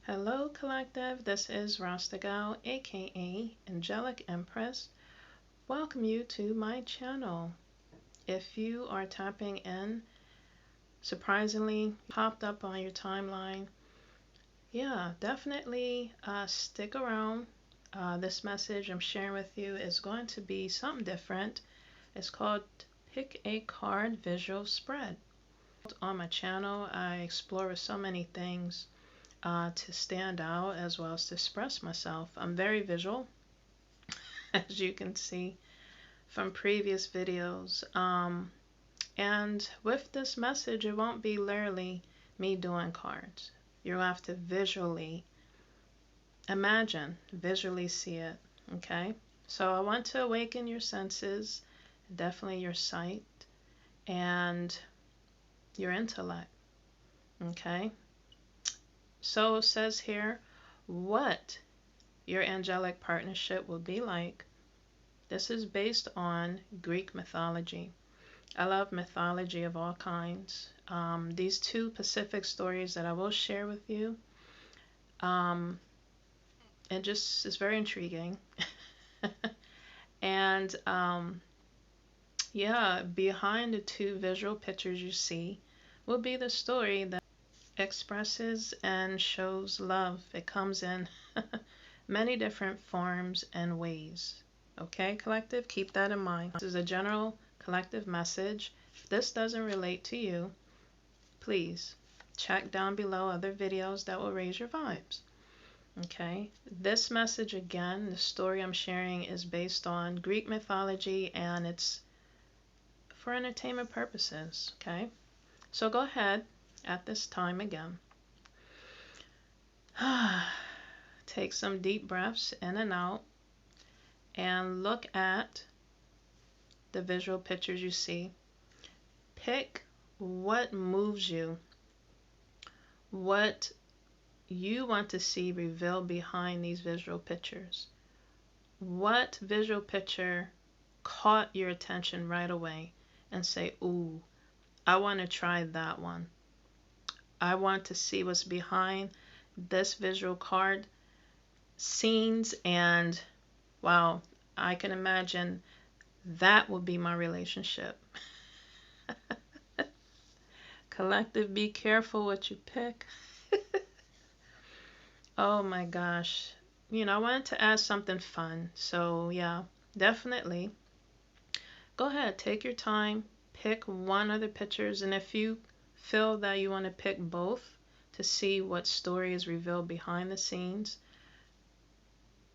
Hello, Collective. This is Rasta Gal, aka Angelic Empress. Welcome you to my channel. If you are tapping in, surprisingly popped up on your timeline, yeah, definitely stick around. This message I'm sharing with you is going to be something different. It's called Pick a Card Visual Spread. On my channel, I explore so many things to stand out as well as to express myself. I'm very visual, as you can see from previous videos. And with this message, it won't be literally me doing cards. You'll have to visually imagine, visually see it. Okay? So I want to awaken your senses, definitely your sight, and your intellect. Okay? So it says here what your angelic partnership will be like. This is based on Greek mythology. I love mythology of all kinds. These two Pacific stories that I will share with you, it just is very intriguing. And yeah, behind the two visual pictures you see will be the story that expresses and shows love. It comes in many different forms and ways. Okay, collective, keep that in mind. This is a general collective message. If this doesn't relate to you, please check down below other videos that will raise your vibes. Okay, this message again, the story I'm sharing is based on Greek mythology and it's for entertainment purposes. Okay, so go ahead at this time again. Take some deep breaths in and out and look at the visual pictures you see. Pick what moves you, what you want to see revealed behind these visual pictures. What visual picture caught your attention right away and say, ooh, I want to try that one. I want to see what's behind this visual card scenes, and wow, I can imagine that will be my relationship. Collective, be careful what you pick. Oh my gosh. I wanted to add something fun. So yeah, definitely go ahead, take your time, pick one of the pictures, and if you feel that you want to pick both to see what story is revealed behind the scenes,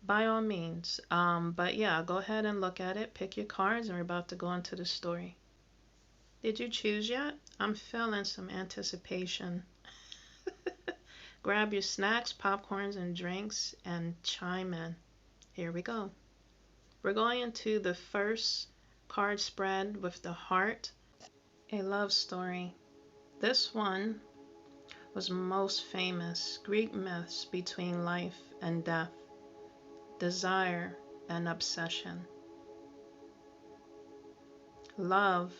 by all means. But yeah, go ahead and look at it, pick your cards, and we're about to go into the story. Did you choose yet? I'm feeling some anticipation. Grab your snacks, popcorns, and drinks and chime in. Here we go. We're going into the first card spread with the heart, a love story. This one was most famous Greek myths between life and death, desire and obsession, love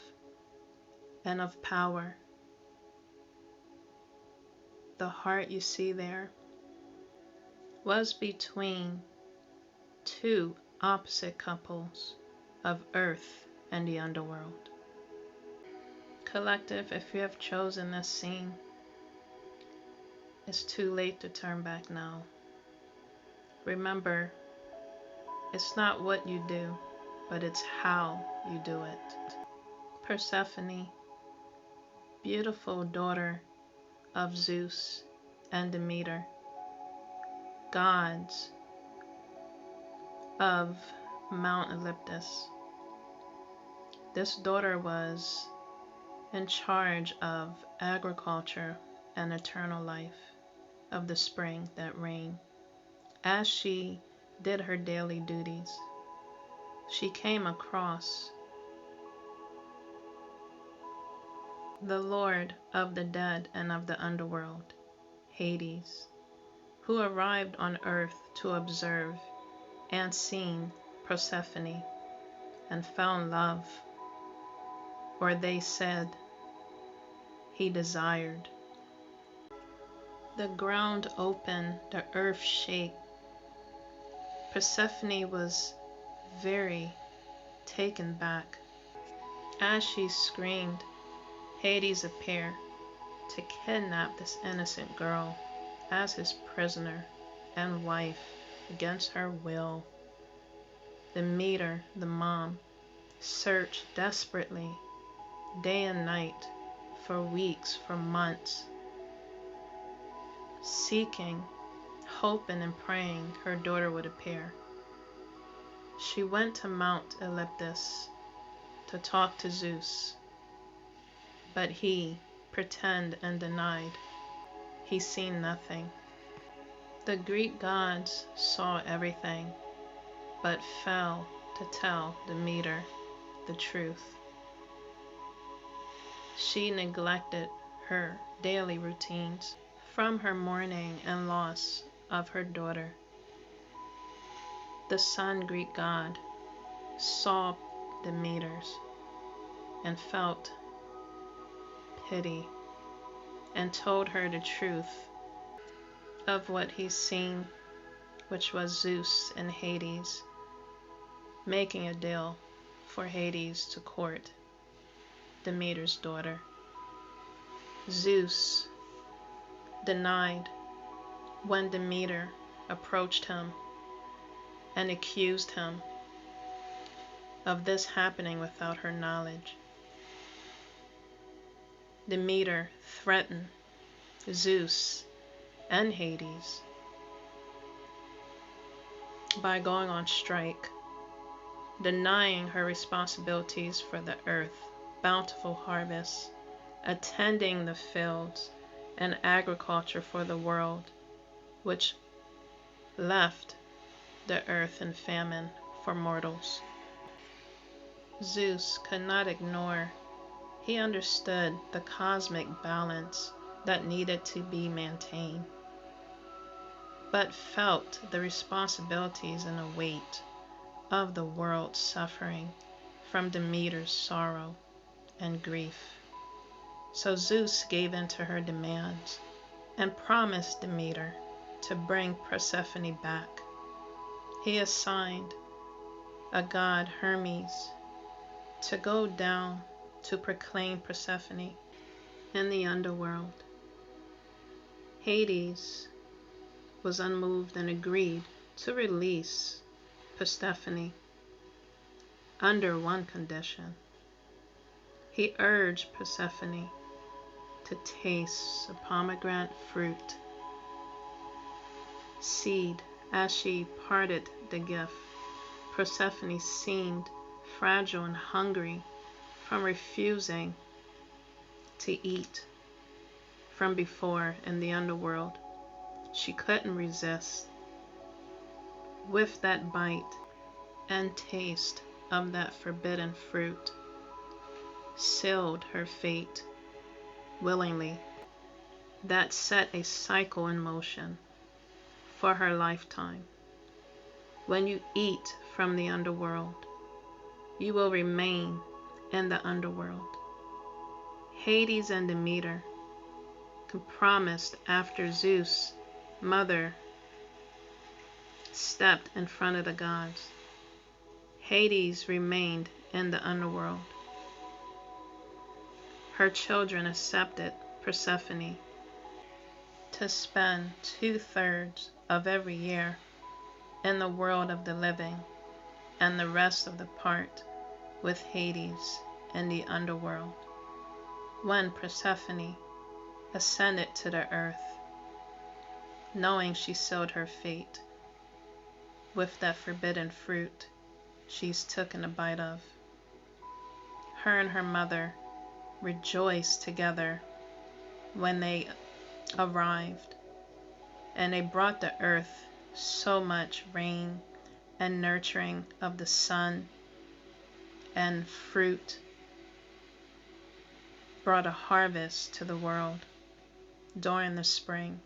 and of power. The heart you see there was between two opposite couples of earth and the underworld. Collective, if you have chosen this scene, it's too late to turn back now. Remember, it's not what you do, but it's how you do it. Persephone, beautiful daughter of Zeus and Demeter, gods of Mount Olympus. This daughter was in charge of agriculture and eternal life, of the spring that reigned. As she did her daily duties, she came across the Lord of the dead and of the underworld, Hades, who arrived on earth to observe and seen Persephone and found love, or they said he desired. The ground opened, the earth shake. Persephone was very taken back. As she screamed, Hades appeared to kidnap this innocent girl as his prisoner and wife against her will. Demeter, the mom, searched desperately, day and night, for weeks, for months, seeking, hoping and praying her daughter would appear. She went to Mount Olympus to talk to Zeus, but he pretended and denied. He seen nothing. The Greek gods saw everything, but failed to tell Demeter the truth. She neglected her daily routines from her mourning and loss of her daughter. The sun Greek god saw Demeter's and felt pity and told her the truth of what he's seen, which was Zeus and Hades making a deal for Hades to court Demeter's daughter. Zeus denied when Demeter approached him and accused him of this happening without her knowledge. Demeter threatened Zeus and Hades by going on strike, denying her responsibilities for the earth, bountiful harvests, attending the fields, and agriculture for the world, which left the earth in famine for mortals. Zeus could not ignore. He understood the cosmic balance that needed to be maintained, but felt the responsibilities and the weight of the world suffering from Demeter's sorrow and grief. So Zeus gave in to her demands and promised Demeter to bring Persephone back. He assigned a god, Hermes, to go down to proclaim Persephone in the underworld. Hades was unmoved and agreed to release Persephone under one condition. He urged Persephone to taste a pomegranate fruit seed. As she parted the gift, Persephone seemed fragile and hungry from refusing to eat from before in the underworld. She couldn't resist. With that bite and taste of that forbidden fruit, sealed her fate willingly. That set a cycle in motion for her lifetime. When you eat from the underworld, you will remain in the underworld. Hades and Demeter promised after Zeus' mother stepped in front of the gods. Hades remained in the underworld. Her children accepted Persephone to spend 2/3 of every year in the world of the living and the rest of the part with Hades in the underworld. When Persephone ascended to the earth, knowing she sealed her fate with that forbidden fruit she's taken a bite of, her and her mother rejoiced together when they arrived, and they brought the earth so much rain and nurturing of the sun and fruit, brought a harvest to the world during the spring.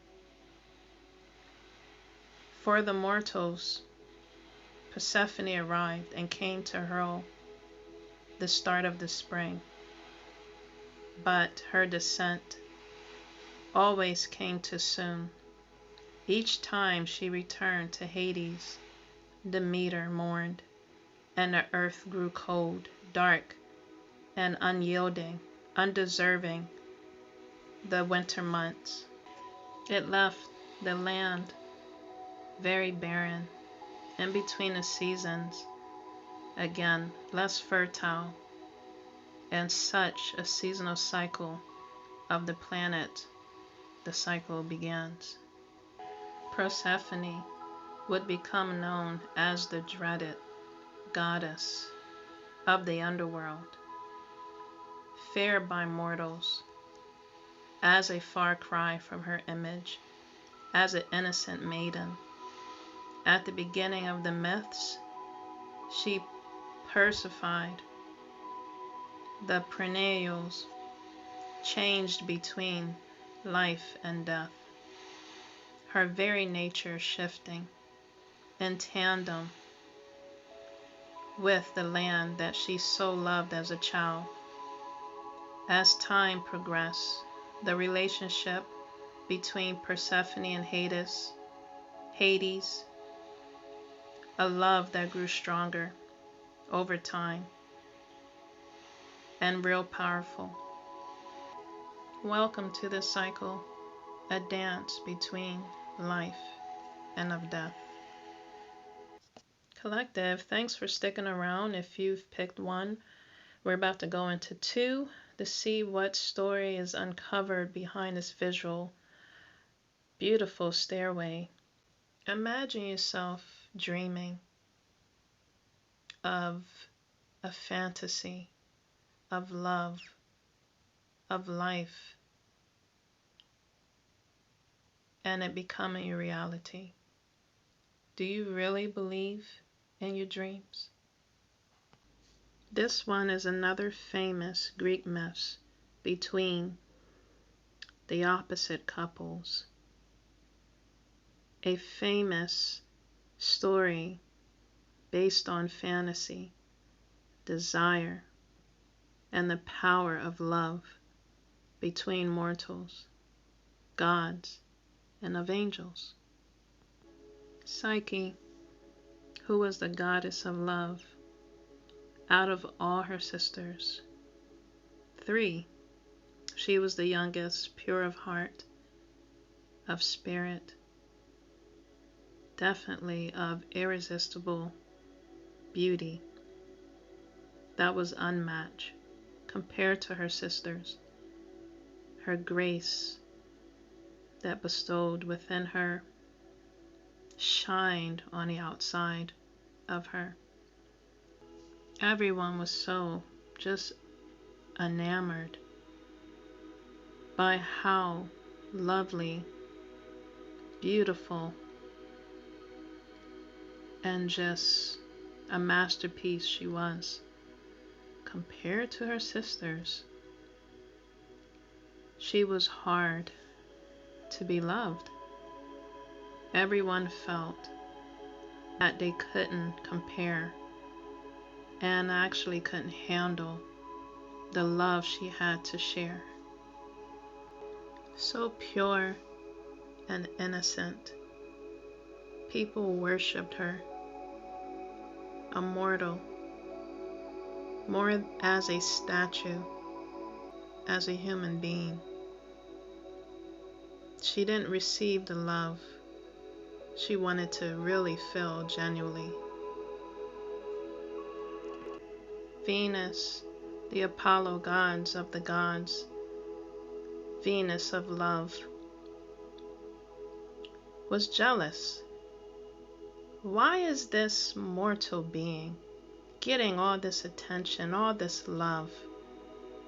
For the mortals, Persephone arrived and came to herald the start of the spring, but her descent always came too soon. Each time she returned to Hades, Demeter mourned, and the earth grew cold, dark, and unyielding, undeserving the winter months. It left the land very barren, in between the seasons, again less fertile, and such a seasonal cycle of the planet, the cycle begins. Persephone would become known as the dreaded goddess of the underworld, feared by mortals, as a far cry from her image as an innocent maiden. At the beginning of the myths, she persified the perennials, changed between life and death, her very nature shifting in tandem with the land that she so loved as a child. As time progressed, the relationship between Persephone and Hades, a love that grew stronger over time and real powerful. Welcome to this cycle, a dance between life and of death. Collective, thanks for sticking around. If you've picked one, we're about to go into two to see what story is uncovered behind this visual, beautiful stairway. Imagine yourself dreaming of a fantasy of love, of life, and it becoming a reality. Do you really believe in your dreams? This one is another famous Greek myth between the opposite couples. A famous story based on fantasy, desire, and the power of love between mortals, gods, and of angels. Psyche, who was the goddess of love, out of all her sisters, 3, she was the youngest, pure of heart, of spirit, definitely of irresistible beauty that was unmatched compared to her sisters. Her grace that bestowed within her shined on the outside of her. Everyone was so just enamored by how lovely, beautiful, and just a masterpiece she was. Compared to her sisters, she was hard to be loved. Everyone felt that they couldn't compare and actually couldn't handle the love she had to share. So pure and innocent. People worshipped her, immortal, more as a statue, as a human being. She didn't receive the love she wanted to really feel genuinely. Venus, the Apollo gods of the gods, Venus of love, was jealous. Why is this mortal being getting all this attention, all this love,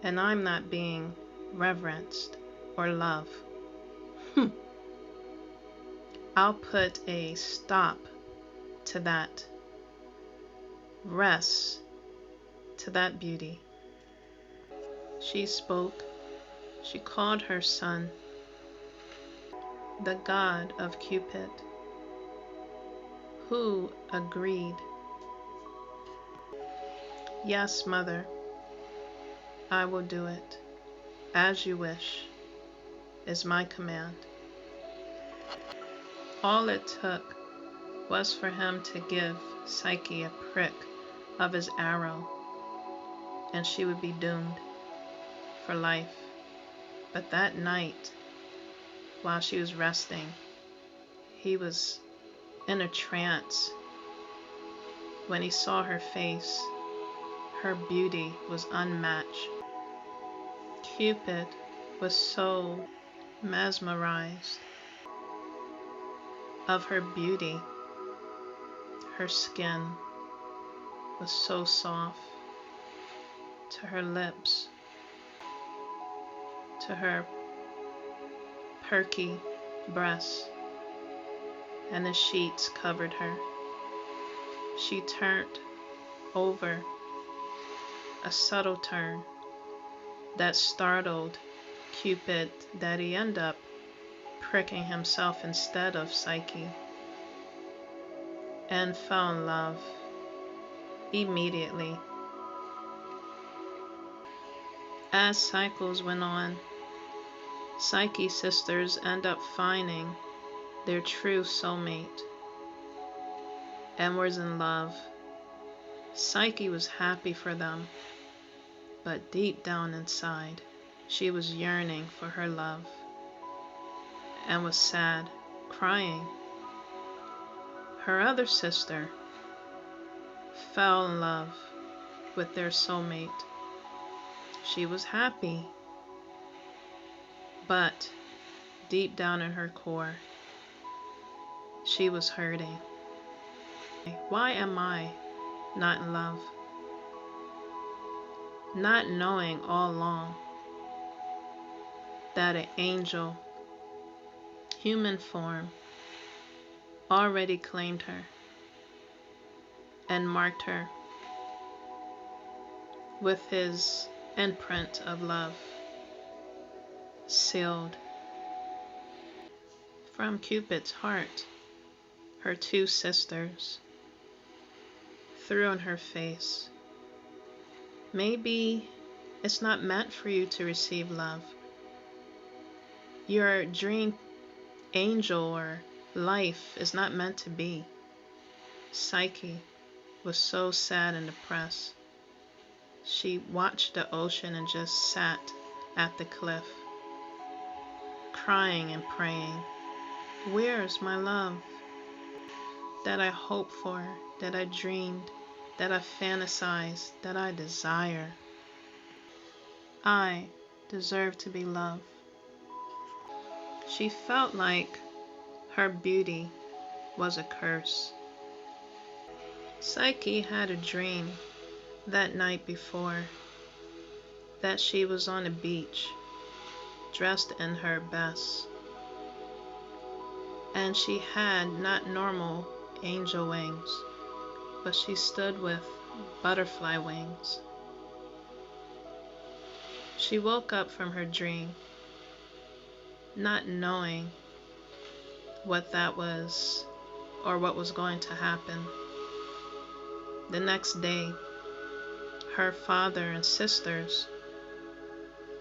and I'm not being reverenced or loved? I'll put a stop to that. Rest to that beauty. She spoke. She called her son, the god of Cupid, who agreed. Yes, mother, I will do it, as you wish. is my command. All it took was for him to give Psyche a prick of his arrow, and she would be doomed for life. But that night, while she was resting, he was in a trance. When he saw her face, her beauty was unmatched. Cupid was so mesmerized of her beauty. Her skin was so soft to her lips, to her perky breasts, and the sheets covered her. She turned over, a subtle turn that startled Cupid, that he ended up pricking himself instead of Psyche, and fell in love immediately. As cycles went on, Psyche's sisters end up finding their true soulmate and was in love. Psyche was happy for them, but deep down inside, she was yearning for her love and was sad, crying. Her other sister fell in love with their soulmate. She was happy, but deep down in her core, she was hurting. Why am I not in love? Not knowing all along that an angel, human form, already claimed her and marked her with his imprint of love, sealed from Cupid's heart. Her two sisters threw in her face, maybe it's not meant for you to receive love. Your dream angel or life is not meant to be. Psyche was so sad and depressed. She watched the ocean and just sat at the cliff, crying and praying, where's my love that I hoped for, that I dreamed, that I fantasized, that I desire? I deserve to be loved. She felt like her beauty was a curse. Psyche had a dream that night before that she was on a beach, dressed in her best, and she had not normal angel wings, but she stood with butterfly wings. She woke up from her dream, not knowing what that was or what was going to happen. The next day, her father and sisters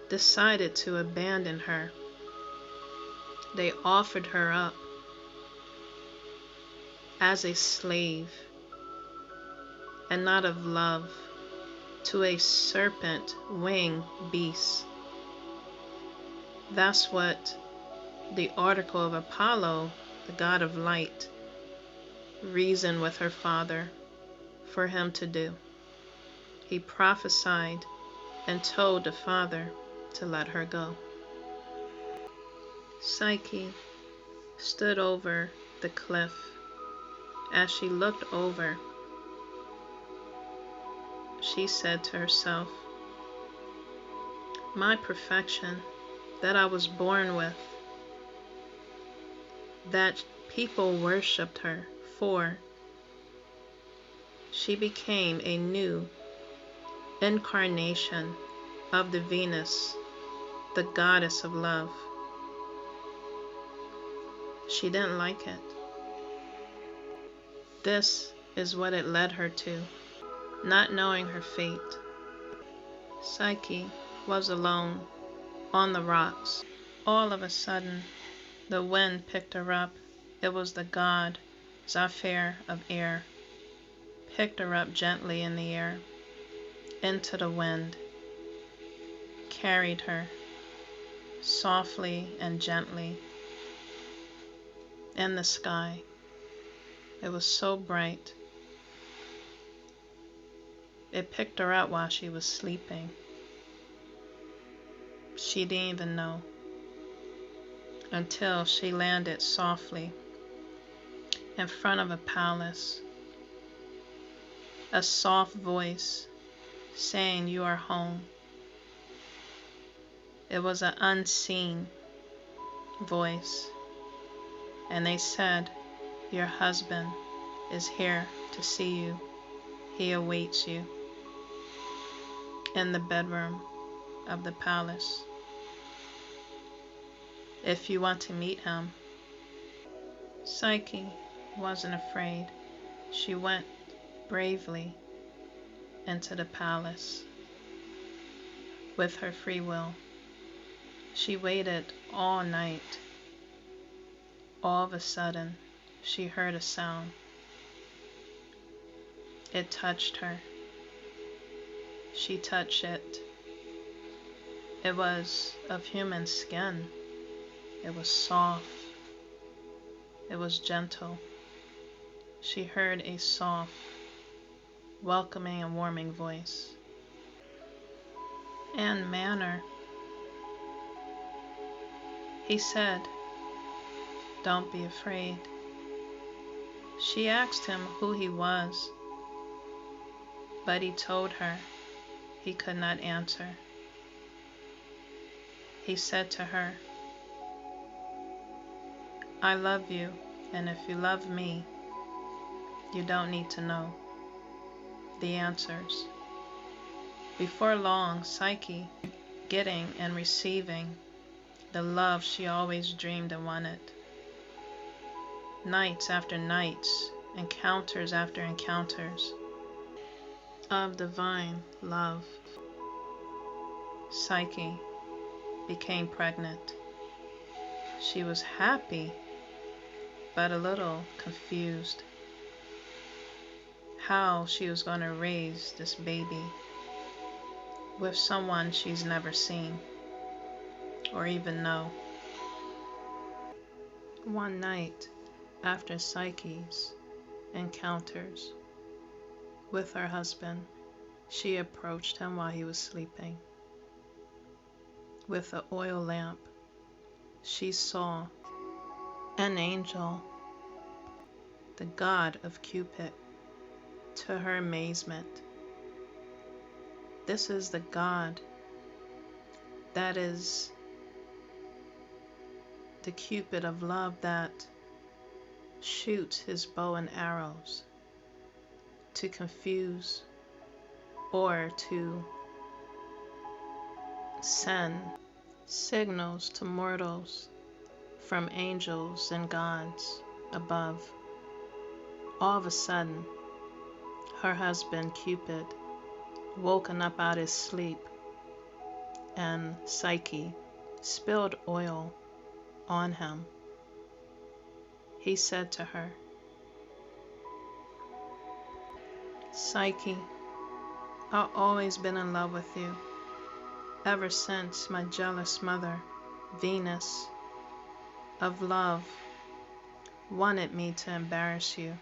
decided to abandon her. They offered her up as a slave, and not of love, to a serpent winged beast. That's what the oracle of Apollo, the god of light, reasoned with her father for him to do. He prophesied and told the father to let her go. Psyche stood over the cliff. As she looked over, she said to herself, my perfection that I was born with, that people worshipped her for, she became a new incarnation of the Venus, the goddess of love. She didn't like it. This is what it led her to, not knowing her fate. Psyche was alone on the rocks All of a sudden, the wind picked her up. It was the god Zephyr of air. Picked her up gently in the air, into the wind, carried her softly and gently in the sky. It was so bright. It picked her up while she was sleeping. She didn't even know until she landed softly in front of a palace. A soft voice saying, "You are home." It was an unseen voice, and they said, "Your husband is here to see you. He awaits you in the bedroom of the palace. If you want to meet him." Psyche wasn't afraid. She went bravely into the palace with her free will. She waited all night. All of a sudden, she heard a sound. It touched her. She touched it. It was of human skin. It was soft. It was gentle. She heard a soft, welcoming and warming voice and manner. He said, "Don't be afraid." She asked him who he was, but he told her he could not answer. He said to her, "I love you, and if you love me, you don't need to know the answers." Before long, Psyche, getting and receiving the love she always dreamed and wanted. Nights after nights, encounters after encounters of divine love. Psyche became pregnant. She was happy, but a little confused how she was going to raise this baby with someone she's never seen or even know. One night, after Psyche's encounters with her husband, she approached him while he was sleeping. With an oil lamp, she saw an angel, the god of Cupid. To her amazement, this is the god that is the Cupid of love that shoots his bow and arrows to confuse or to send signals to mortals from angels and gods above. All of a sudden, her husband Cupid woken up out of his sleep, and Psyche spilled oil on him. He said to her, "Psyche, I've always been in love with you, ever since my jealous mother, Venus of love, wanted me to embarrass you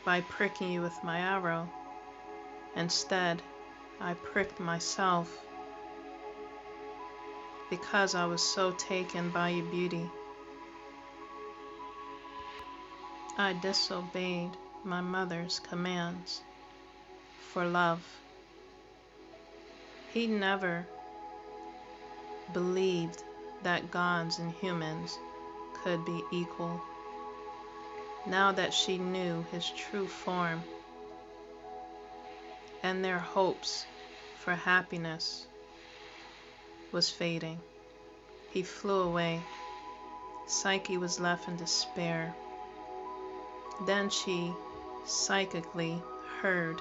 by pricking you with my arrow. Instead, I pricked myself because I was so taken by your beauty. I disobeyed my mother's commands for love." He never believed that gods and humans could be equal. Now that she knew his true form and their hopes for happiness was fading, he flew away. Psyche was left in despair. Then she psychically heard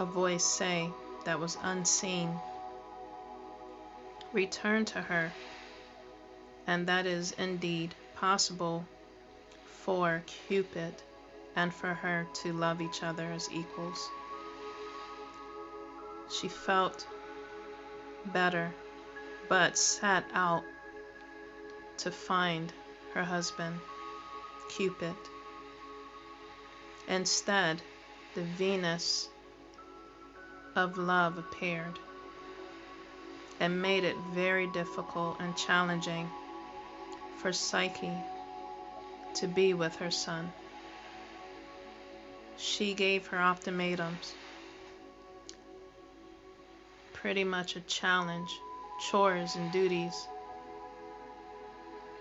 a voice that was unseen, "Return to her. and that is indeed possible for Cupid and for her to love each other as equals. She felt better, but set out to find her husband, Cupid. Instead, the Venus of love appeared and made it very difficult and challenging for Psyche to be with her son. She gave her ultimatums, pretty much a challenge, chores and duties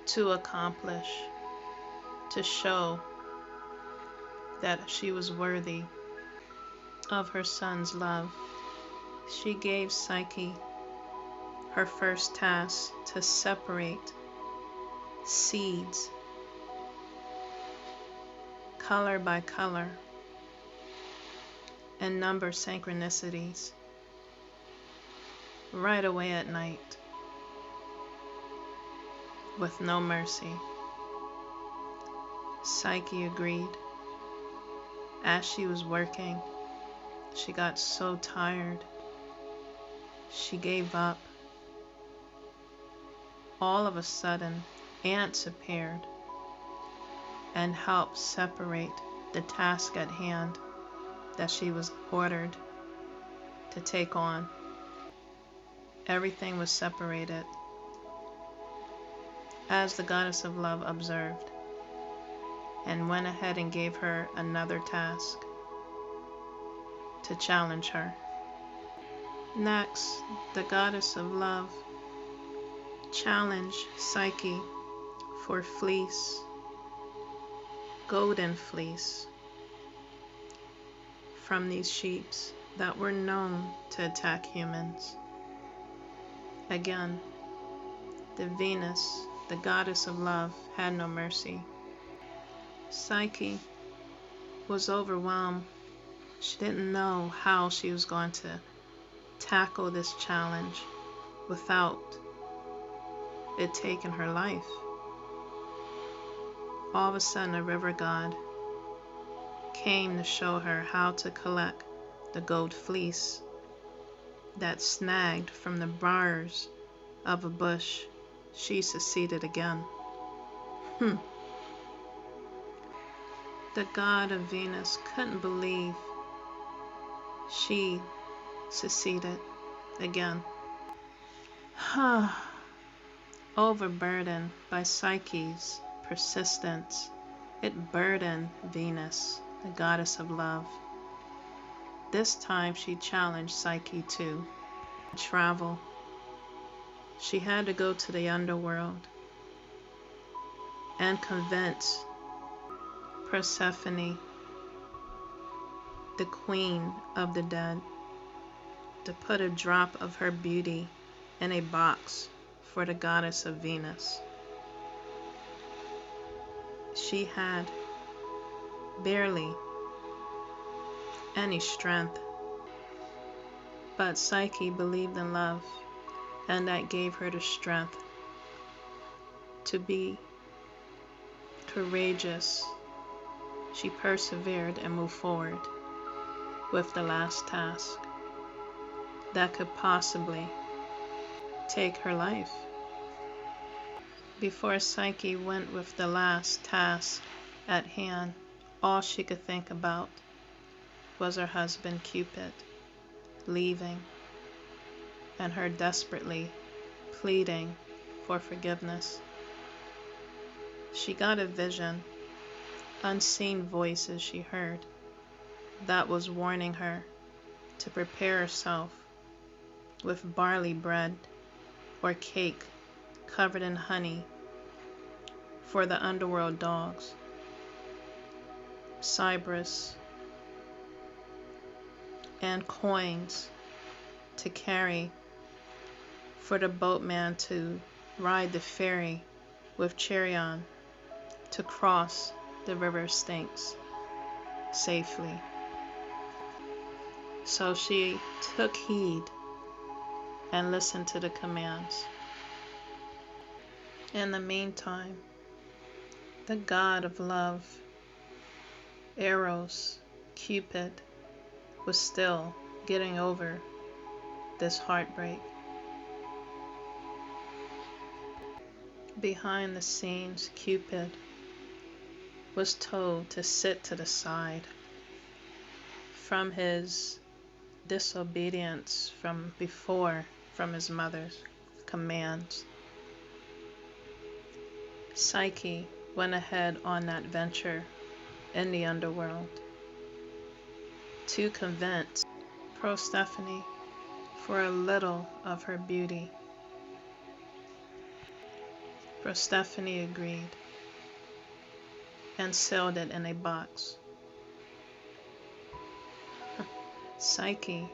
to accomplish, to show that she was worthy of her son's love. She gave Psyche her first task to separate seeds, color by color, and number synchronicities right away at night with no mercy. Psyche agreed. As she was working, she got so tired, she gave up. All of a sudden, ants appeared and helped separate the task at hand that she was ordered to take on. Everything was separated, as the goddess of love observed, and went ahead and gave her another task to challenge her. Next, the goddess of love challenged Psyche for fleece, golden fleece, from these sheeps that were known to attack humans. Again, the Venus, the goddess of love, had no mercy. Psyche was overwhelmed. She didn't know how she was going to tackle this challenge without it taking her life. All of a sudden, a river god came to show her how to collect the gold fleece that snagged from the briars of a bush. She succeeded again. The god of Venus couldn't believe she succeeded again. Overburdened by Psyche's persistence, it burdened Venus, the goddess of love. This time she challenged Psyche to travel. She had to go to the underworld and convince Persephone, the queen of the dead, to put a drop of her beauty in a box for the goddess of Venus. She had barely any strength, but Psyche believed in love, and that gave her the strength to be courageous. She persevered and moved forward with the last task that could possibly take her life. Before Psyche went with the last task at hand, all she could think about was her husband Cupid leaving and her desperately pleading for forgiveness. She got a vision, unseen voices she heard, that was warning her to prepare herself with barley bread or cake covered in honey for the underworld dogs, Cerberus, and coins to carry for the boatman to ride the ferry with Cheiron to cross the river Styx safely. So she took heed and listened to the commands. In the meantime, the god of love, Eros, Cupid, was still getting over this heartbreak. Behind the scenes, Cupid was told to sit to the side from his disobedience from before, from his mother's commands. Psyche went ahead on that venture in the underworld to convince Persephone for a little of her beauty. Persephone agreed and sealed it in a box. Psyche,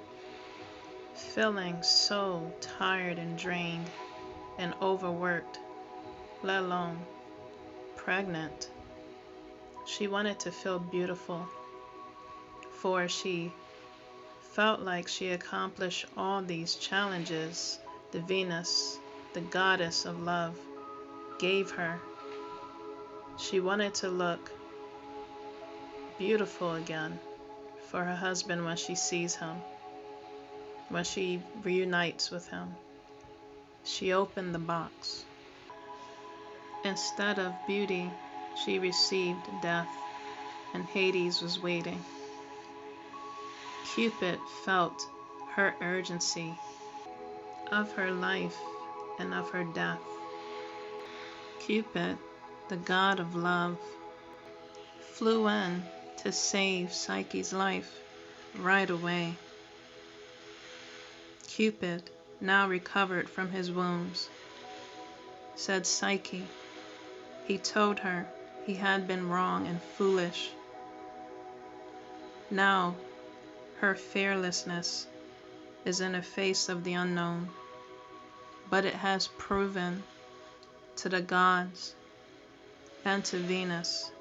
feeling so tired and drained and overworked, let alone pregnant, she wanted to feel beautiful, for she felt like she accomplished all these challenges the Venus, the goddess of love, gave her. She wanted to look beautiful again for her husband when she sees him, when she reunites with him. She opened the box. Instead of beauty, she received death, and Hades was waiting. Cupid felt her urgency of her life and of her death. Cupid, the god of love, flew in to save Psyche's life right away. Cupid, now recovered from his wounds, said Psyche, he told her he had been wrong and foolish. Now her fearlessness is in the face of the unknown, but it has proven to the gods and to Venus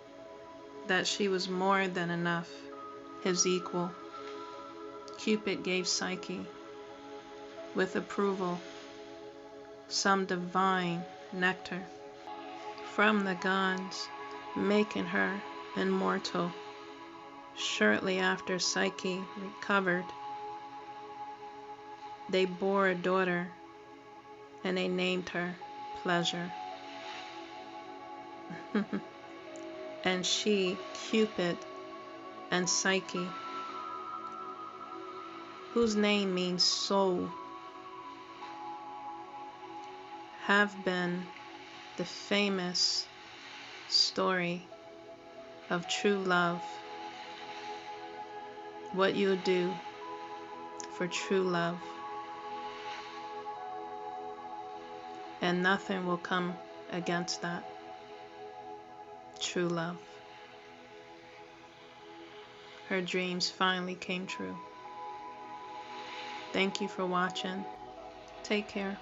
that she was more than enough, his equal. Cupid gave Psyche, with approval, some divine nectar from the gods, making her immortal. Shortly after Psyche recovered, they bore a daughter, and they named her Pleasure. And she, Cupid, and Psyche, whose name means soul, have been the famous story of true love. What you'll do for true love, and nothing will come against that. True love. Her dreams finally came true. Thank you for watching. Take care.